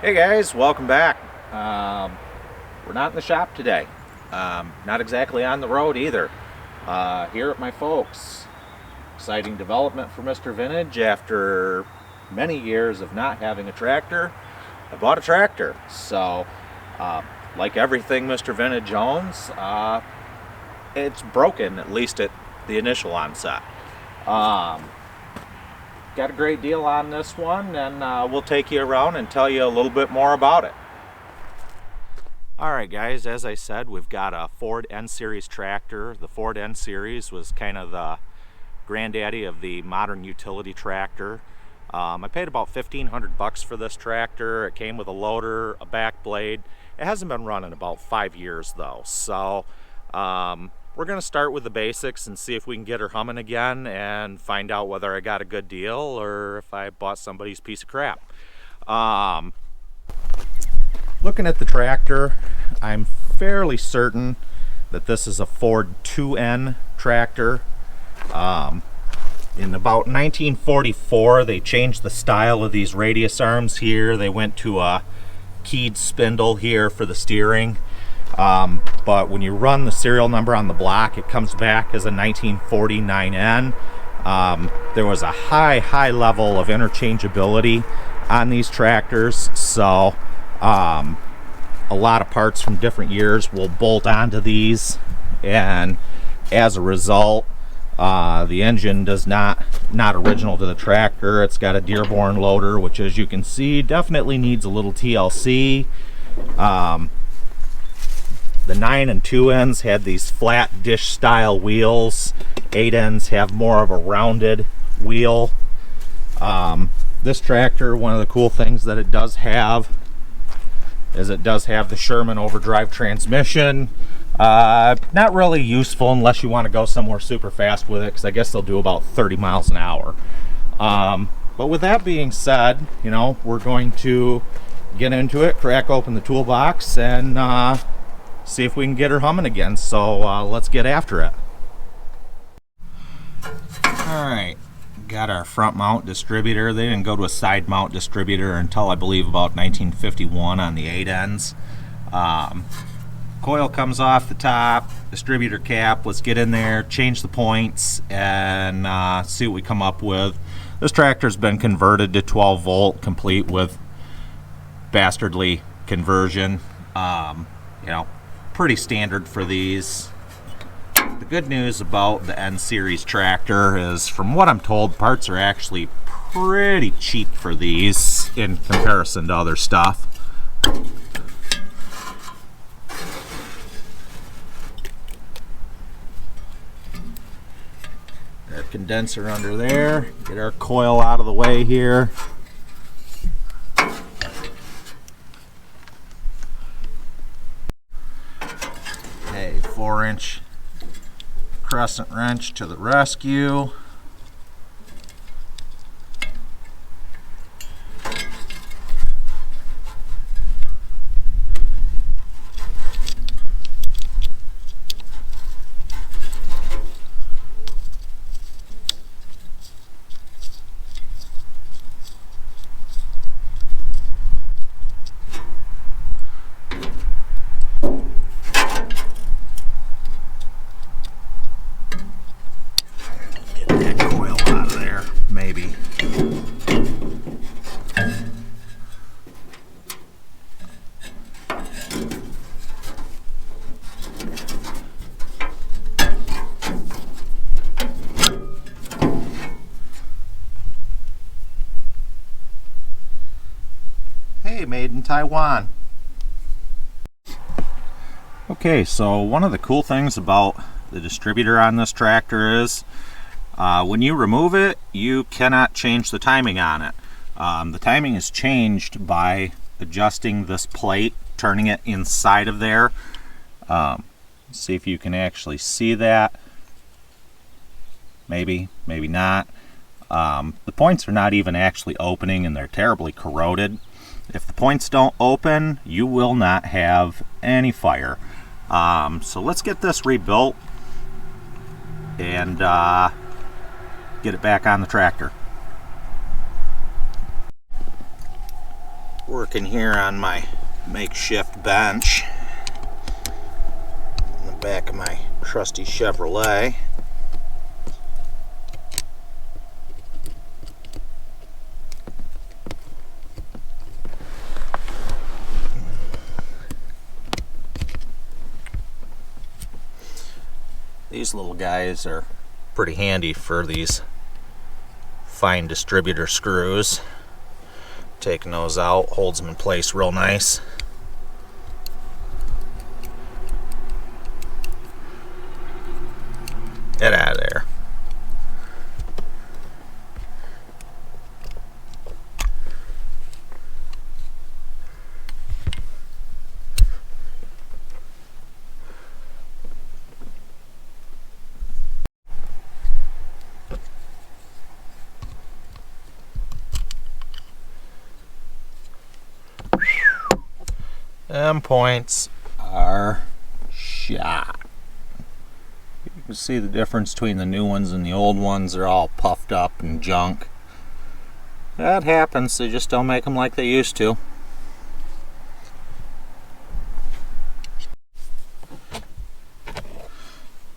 Hey guys, welcome back. We're not in the shop today. Not exactly on the road either. Here at my folks. Exciting development for Mr. Vintage. After many years of not having a tractor, I bought a tractor. So, like everything Mr. Vintage owns, it's broken, at least at the initial onset. Got a great deal on this one, and we'll take you around and tell you a little bit more about it. Alright guys, as I said, we've got a Ford N-Series tractor. The Ford N-Series was kind of the granddaddy of the modern utility tractor. I paid about $1,500 for this tractor. It came with a loader, a back blade. It hasn't been running about 5 years though, so we're going to start with the basics and see if we can get her humming again and find out whether I got a good deal or if I bought somebody's piece of crap. Looking at the tractor, I'm fairly certain that this is a Ford 2N tractor. In about 1944, they changed the style of these radius arms here. They went to a keyed spindle here for the steering. But when you run the serial number on the block, it comes back as a 1949N. There was a high level of interchangeability on these tractors, so a lot of parts from different years will bolt onto these, and as a result, the engine does not original to the tractor. It's got a Dearborn loader, which, as you can see, definitely needs a little TLC. The 9 and 2Ns had these flat dish style wheels. 8Ns have more of a rounded wheel. This tractor, one of the cool things that it does have is it does have the Sherman overdrive transmission. Not really useful unless you want to go somewhere super fast with it, because I guess they'll do about 30 miles an hour. But with that being said, you know, we're going to get into it, crack open the toolbox, and see if we can get her humming again. So let's get after it. Alright, got our front mount distributor. They didn't go to a side mount distributor until I believe about 1951 on the 8Ns. Coil comes off the top, distributor cap. Let's get in there, change the points, and see what we come up with. This tractor's been converted to 12 volt, complete with bastardly conversion. You know, pretty standard for these. The good news about the N-Series tractor is, from what I'm told, parts are actually pretty cheap for these in comparison to other stuff. Our condenser under there. Get our coil out of the way here. A 4-inch crescent wrench to the rescue. Maybe. Hey, made in Taiwan. Okay, so one of the cool things about the distributor on this tractor is when you remove it, you cannot change the timing on it. The timing is changed by adjusting this plate, turning it inside of there. See if you can actually see that. Maybe, maybe not. The points are not even actually opening, and they're terribly corroded. If the points don't open, you will not have any fire. So let's get this rebuilt and get it back on the tractor. Working here on my makeshift bench in the back of my trusty Chevrolet. These little guys are pretty handy for these fine distributor screws. Taking those out holds them in place real nice. Get out of there. Them points are shot. You can see the difference between the new ones and the old ones. They're all puffed up and junk. That happens, they just don't make them like they used to.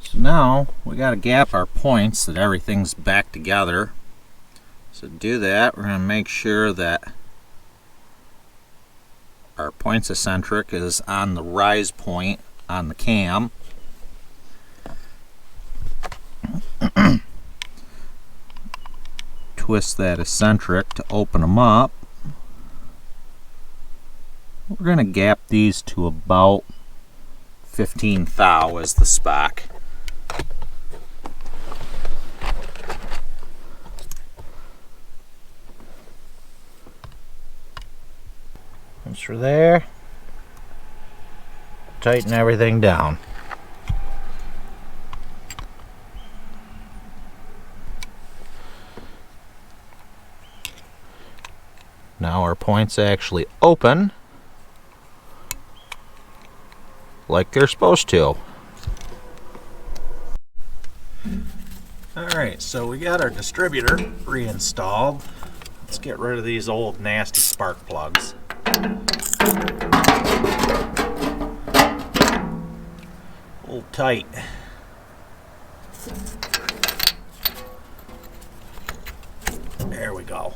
So now we got to gap our points so that everything's back together. So to do that, we're going to make sure that our points eccentric is on the rise point on the cam. Twist that eccentric to open them up. We're going to gap these to about 15 thou as the spock. Once we're there, tighten everything down. Now our points actually open like they're supposed to. Alright, so we got our distributor reinstalled. Let's get rid of these old nasty spark plugs. Hold tight. There we go.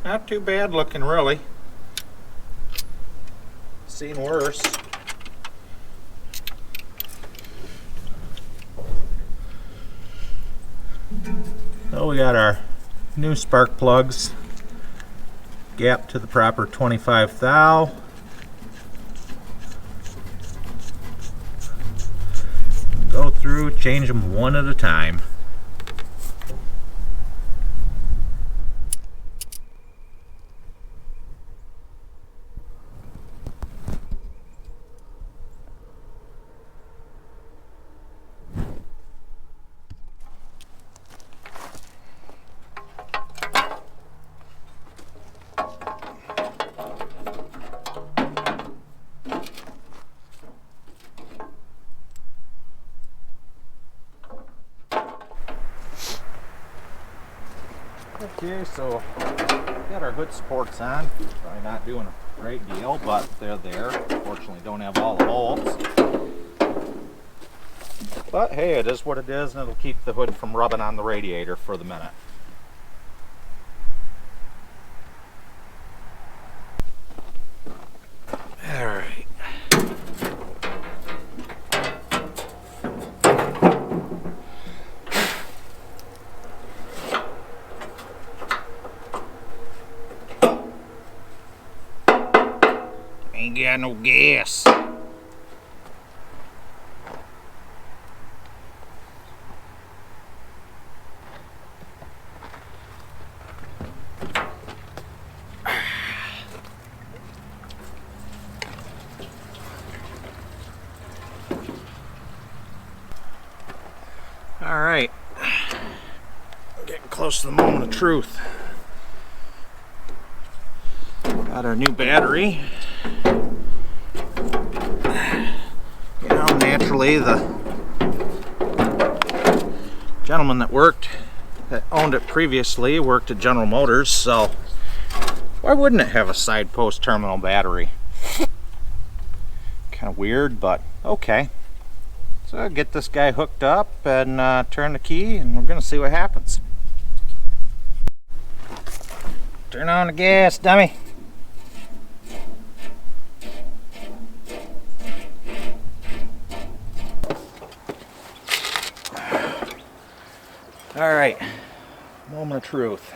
Not too bad looking, really. Seen worse. So we got our new spark plugs gapped to the proper 25 thou. Go through, change them one at a time. Okay, so got our hood supports on. Probably not doing a great deal, but they're there. Fortunately, don't have all the bolts. But hey, it is what it is, and it'll keep the hood from rubbing on the radiator for the minute. All right. Ain't got no gas. All right, getting close to the moment of truth. Got our new battery. You know, naturally the gentleman that owned it previously worked at General Motors, so why wouldn't it have a side post terminal battery? Kind of weird, but okay. So I'll get this guy hooked up and turn the key, and we're gonna see what happens. Turn on the gas, dummy. All right, moment of truth.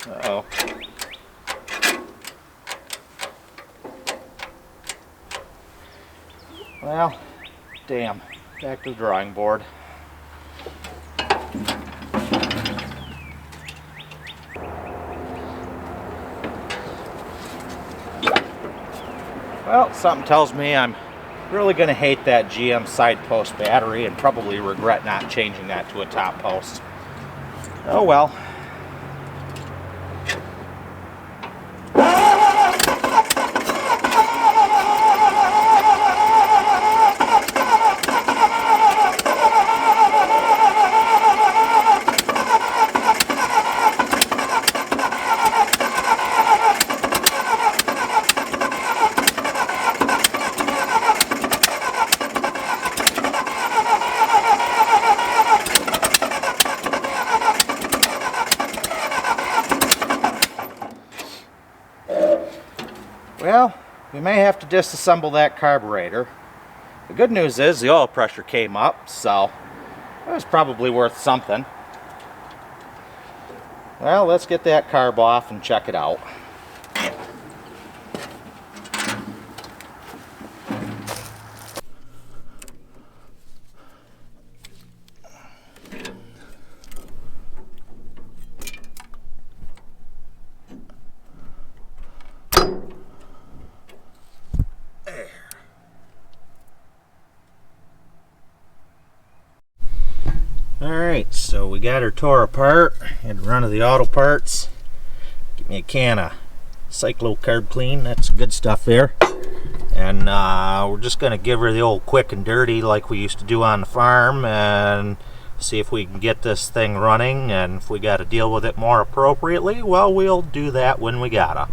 Uh-oh. Well, damn. Back to the drawing board. Well, something tells me I'm really going to hate that GM side post battery and probably regret not changing that to a top post. Oh well. Well, we may have to disassemble that carburetor. The good news is the oil pressure came up, so it was probably worth something. Well, let's get that carb off and check it out. Alright, so we got her tore apart. Had to run to the auto parts. Get me a can of Cyclo Carb Clean. That's good stuff there. And we're just going to give her the old quick and dirty like we used to do on the farm and see if we can get this thing running. And if we got to deal with it more appropriately, well, we'll do that when we gotta.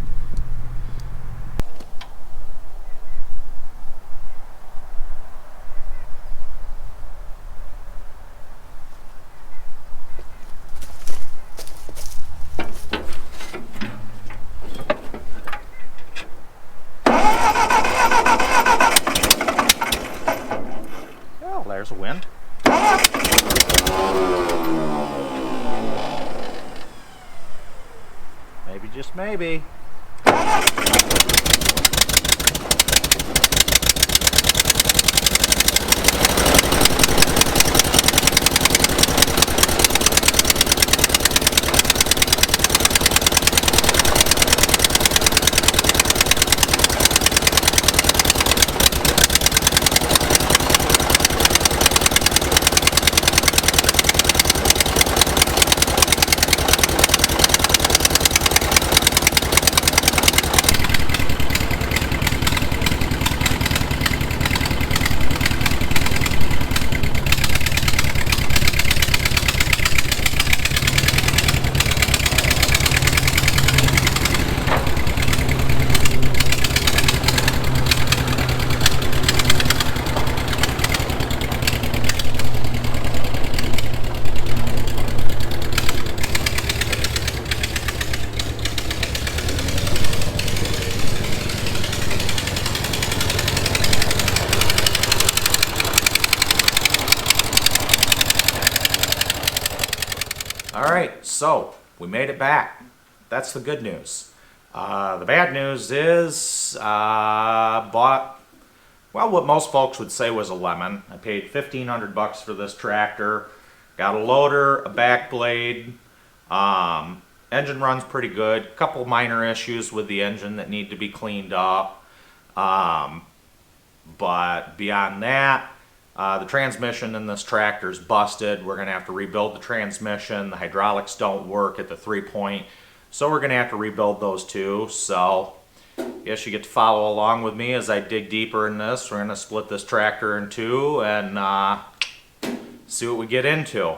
There's a wind. Maybe, just maybe. Alright, so we made it back. That's the good news. The bad news is bought, well, what most folks would say was a lemon. I paid $1,500 for this tractor. Got a loader, a back blade. Engine runs pretty good. Couple minor issues with the engine that need to be cleaned up. But beyond that, The transmission in this tractor is busted. We're going to have to rebuild the transmission. The hydraulics don't work at the 3-point, so we're going to have to rebuild those too. So I guess you get to follow along with me as I dig deeper in this. We're going to split this tractor in two and see what we get into.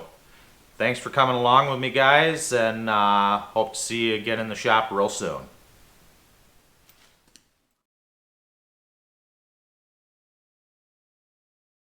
Thanks for coming along with me, guys, and hope to see you again in the shop real soon.